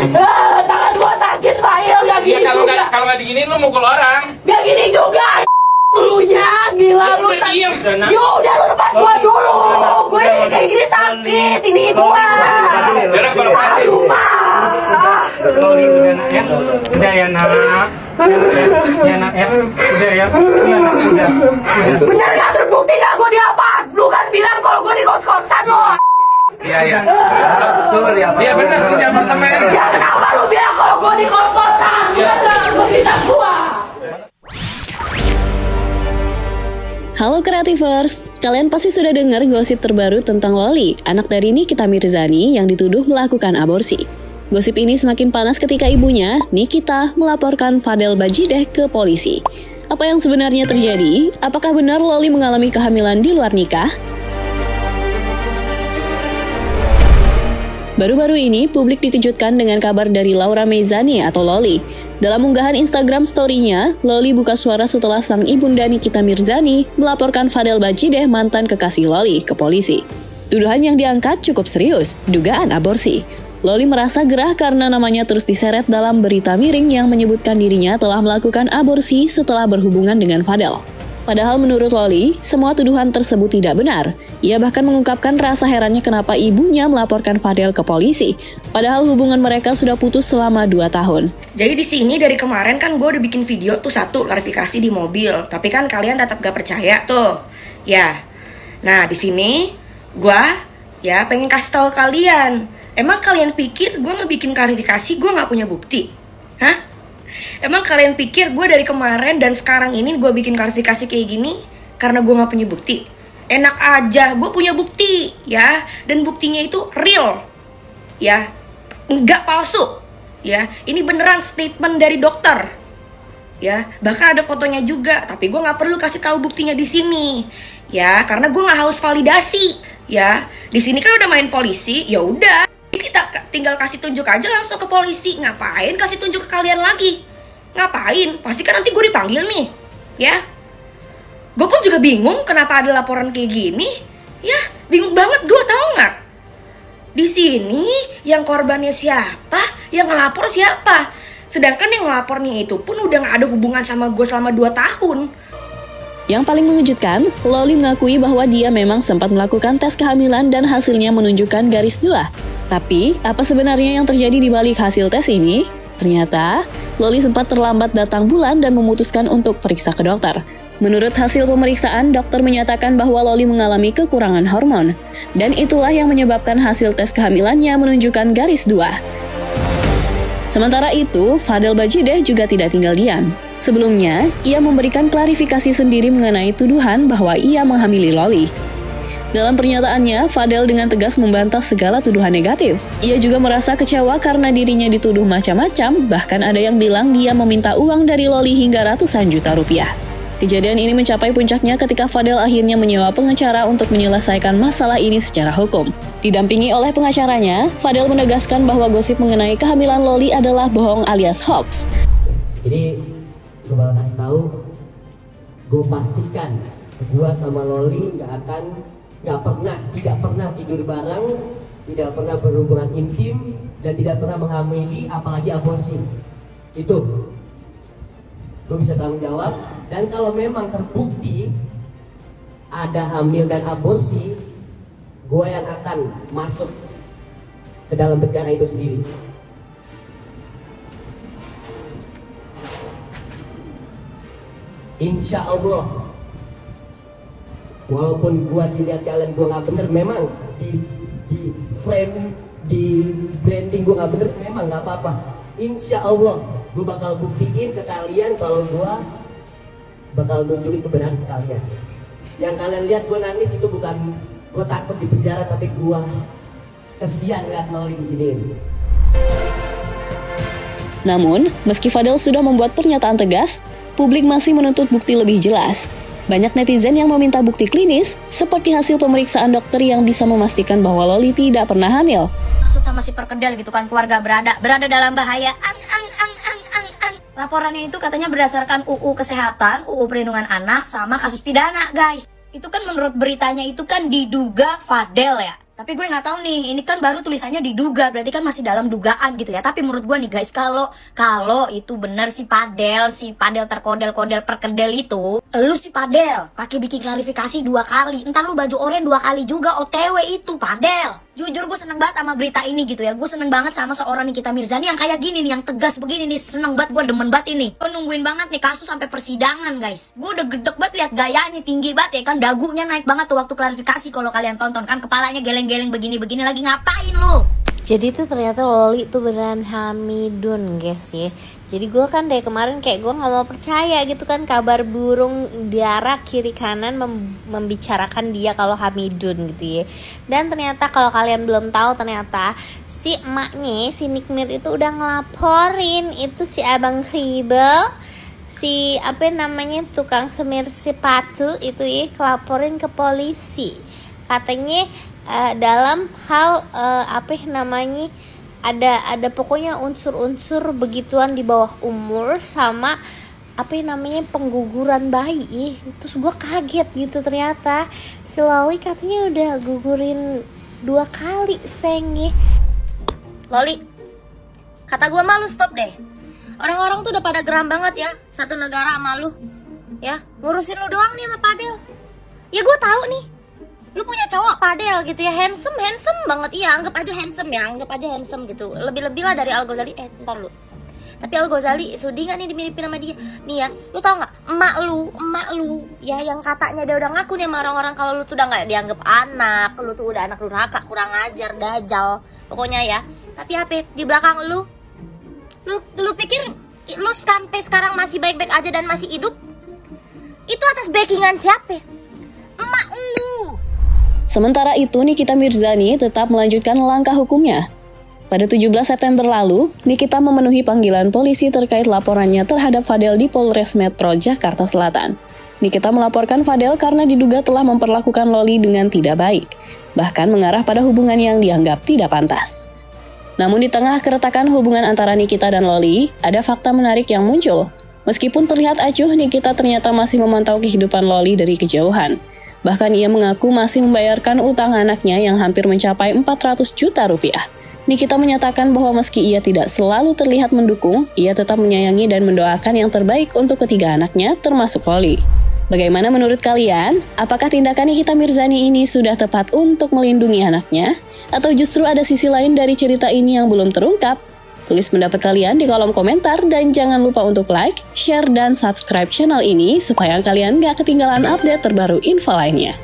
Tangan gua sakit, Pak Il, gak gini ya, juga. Kalau nggak diginiin lu mukul orang. Gak gini juga. Dulunya, gila lu. Diem. Yo udah lu lepas gua dulu. Gue ini kayak gini sakit, ini gua. Aduh, Pak. Loli udah nak ya, udah ya nak, ya nak ya, udah ya, udah. Bener gak terbukti gak gue diapa? Lu kan bilang kalau gue di kos-kosan lo. Iya. Betul ya. Iya benar di apartemen. Ya kenapa lu bilang kalau gue di kos-kosan? Bukan dalam komunitas gua. Halo Kreativers, kalian pasti sudah dengar gosip terbaru tentang Loli, anak dari Nikita Mirzani yang dituduh melakukan aborsi. Gosip ini semakin panas ketika ibunya, Nikita, melaporkan Fadel Bajideh ke polisi. Apa yang sebenarnya terjadi? Apakah benar Loli mengalami kehamilan di luar nikah? Baru-baru ini, publik dikejutkan dengan kabar dari Laura Mezzani atau Loli. Dalam unggahan Instagram story-nya, Loli buka suara setelah sang ibunda Nikita Mirzani melaporkan Fadel Bajideh, mantan kekasih Loli, ke polisi. Tuduhan yang diangkat cukup serius, dugaan aborsi. Loli merasa gerah karena namanya terus diseret dalam berita miring yang menyebutkan dirinya telah melakukan aborsi setelah berhubungan dengan Fadel. Padahal menurut Loli, semua tuduhan tersebut tidak benar. Ia bahkan mengungkapkan rasa herannya kenapa ibunya melaporkan Fadel ke polisi, padahal hubungan mereka sudah putus selama 2 tahun. Jadi di sini dari kemarin kan gue udah bikin video tuh satu klarifikasi di mobil, tapi kan kalian tetap gak percaya tuh. Ya. Nah, di sini gue ya pengen kasih tahu kalian. Emang kalian pikir gue ngebikin klarifikasi gue gak punya bukti? Hah? Emang kalian pikir gue dari kemarin dan sekarang ini gue bikin klarifikasi kayak gini karena gue gak punya bukti? Enak aja, gue punya bukti, ya. Dan buktinya itu real, ya. Nggak palsu, ya. Ini beneran statement dari dokter, ya. Bahkan ada fotonya juga, tapi gue gak perlu kasih tahu buktinya di sini, ya. Karena gue gak haus validasi, ya. Di sini kan udah main polisi, ya udah. Kita tinggal kasih tunjuk aja langsung ke polisi. Ngapain kasih tunjuk ke kalian lagi? Ngapain? Pasti kan nanti gue dipanggil nih, ya. Gue pun juga bingung kenapa ada laporan kayak gini, ya. Bingung banget gue, tau nggak? Di sini yang korbannya siapa, yang ngelapor siapa. Sedangkan yang ngelapornya itu pun udah nggak ada hubungan sama gue selama 2 tahun. Yang paling mengejutkan, Loli mengakui bahwa dia memang sempat melakukan tes kehamilan dan hasilnya menunjukkan garis 2. Tapi, apa sebenarnya yang terjadi di balik hasil tes ini? Ternyata, Loli sempat terlambat datang bulan dan memutuskan untuk periksa ke dokter. Menurut hasil pemeriksaan, dokter menyatakan bahwa Loli mengalami kekurangan hormon. Dan itulah yang menyebabkan hasil tes kehamilannya menunjukkan garis 2. Sementara itu, Fadel Bajideh juga tidak tinggal diam. Sebelumnya, ia memberikan klarifikasi sendiri mengenai tuduhan bahwa ia menghamili Loli. Dalam pernyataannya, Fadel dengan tegas membantah segala tuduhan negatif. Ia juga merasa kecewa karena dirinya dituduh macam-macam, bahkan ada yang bilang dia meminta uang dari Loli hingga ratusan juta rupiah. Kejadian ini mencapai puncaknya ketika Fadel akhirnya menyewa pengacara untuk menyelesaikan masalah ini secara hukum. Didampingi oleh pengacaranya, Fadel menegaskan bahwa gosip mengenai kehamilan Loli adalah bohong alias hoax. Jadi, coba kasih tahu, gue pastikan gue sama Loli tidak pernah tidur bareng, tidak pernah berhubungan intim, dan tidak pernah menghamili, apalagi aborsi. Itu gue bisa tanggung jawab. Dan kalau memang terbukti ada hamil dan aborsi, gue yang akan masuk ke dalam bencana itu sendiri. Insya Allah. Walaupun gua dilihat kalian gua nggak bener, memang di frame, di branding gua nggak bener, memang nggak apa-apa. Insya Allah gua bakal buktiin ke kalian kalau gua bakal nunjukin kebenaran ke kalian. Yang kalian lihat gua nangis itu bukan gua takut di penjara, tapi gua kesian lihat Loli begini. Namun, meski Fadel sudah membuat pernyataan tegas, publik masih menuntut bukti lebih jelas. Banyak netizen yang meminta bukti klinis, seperti hasil pemeriksaan dokter yang bisa memastikan bahwa Loli tidak pernah hamil. Maksud sama si perkedel gitu kan, keluarga berada dalam bahaya. Laporannya itu katanya berdasarkan UU Kesehatan, UU Perlindungan Anak, sama kasus pidana, guys. Itu kan menurut beritanya itu kan diduga Fadel ya. Tapi gue nggak tahu nih, ini kan baru tulisannya diduga, berarti kan masih dalam dugaan gitu ya. Tapi menurut gue nih guys, kalau itu benar si Padel terkodel-kodel perkedel itu, lu si Padel pakai bikin klarifikasi 2 kali, entar lu baju oranye 2 kali juga OTW itu Padel. Jujur gue seneng banget sama berita ini gitu ya. Gue seneng banget sama seorang Nikita Mirzani yang kayak gini nih, yang tegas begini nih. Seneng banget, gue demen banget ini. Gue nungguin banget nih kasus sampai persidangan guys. Gue udah gedek banget lihat gayanya, tinggi banget ya kan, dagunya naik banget tuh waktu klarifikasi. Kalau kalian tonton kan kepalanya geleng-geleng begini-begini, lagi ngapain lu? Jadi tuh ternyata Loli tuh beneran Hamidun guys ya. Jadi gue kan dari kemarin kayak gue gak mau percaya gitu kan, kabar burung darah kiri kanan membicarakan dia kalau Hamidun gitu ya. Dan ternyata kalau kalian belum tahu, ternyata si emaknya, si Nikmir itu udah ngelaporin itu si Abang Kribel, si tukang semir sepatu itu ya, ngelaporin ke polisi. Katanya dalam hal ada pokoknya unsur-unsur begituan di bawah umur sama pengguguran bayi. Terus gue kaget gitu, ternyata si Loli katanya udah gugurin 2 kali sengnya. Loli, kata gue malu stop deh. Orang-orang tuh udah pada geram banget ya, satu negara sama lu ya, ngurusin lu doang nih sama Padel. Ya gue tahu nih, lu punya cowok Padel gitu ya, handsome banget. Iya, anggap aja handsome gitu. Lebih-lebih lah dari Al Ghazali. Ntar lu. Tapi Al Ghazali sudi gak nih dimiripin sama dia? Nih ya, lu tau gak, emak lu ya, yang katanya dia udah ngaku nih sama orang-orang kalau lu tuh udah gak dianggap anak, lu tuh udah anak durhaka, kurang ajar, dajal, pokoknya ya. Tapi apa di belakang lu pikir lu sampai sekarang masih baik-baik aja dan masih hidup? Itu atas backingan siapa? Emak lu. Sementara itu, Nikita Mirzani tetap melanjutkan langkah hukumnya. Pada 17 September lalu, Nikita memenuhi panggilan polisi terkait laporannya terhadap Fadel di Polres Metro Jakarta Selatan. Nikita melaporkan Fadel karena diduga telah memperlakukan Loli dengan tidak baik, bahkan mengarah pada hubungan yang dianggap tidak pantas. Namun di tengah keretakan hubungan antara Nikita dan Loli, ada fakta menarik yang muncul. Meskipun terlihat acuh, Nikita ternyata masih memantau kehidupan Loli dari kejauhan. Bahkan ia mengaku masih membayarkan utang anaknya yang hampir mencapai 400 juta rupiah. Nikita menyatakan bahwa meski ia tidak selalu terlihat mendukung, ia tetap menyayangi dan mendoakan yang terbaik untuk ketiga anaknya, termasuk Loli. Bagaimana menurut kalian? Apakah tindakan Nikita Mirzani ini sudah tepat untuk melindungi anaknya? Atau justru ada sisi lain dari cerita ini yang belum terungkap? Tulis pendapat kalian di kolom komentar dan jangan lupa untuk like, share, dan subscribe channel ini supaya kalian gak ketinggalan update terbaru info lainnya.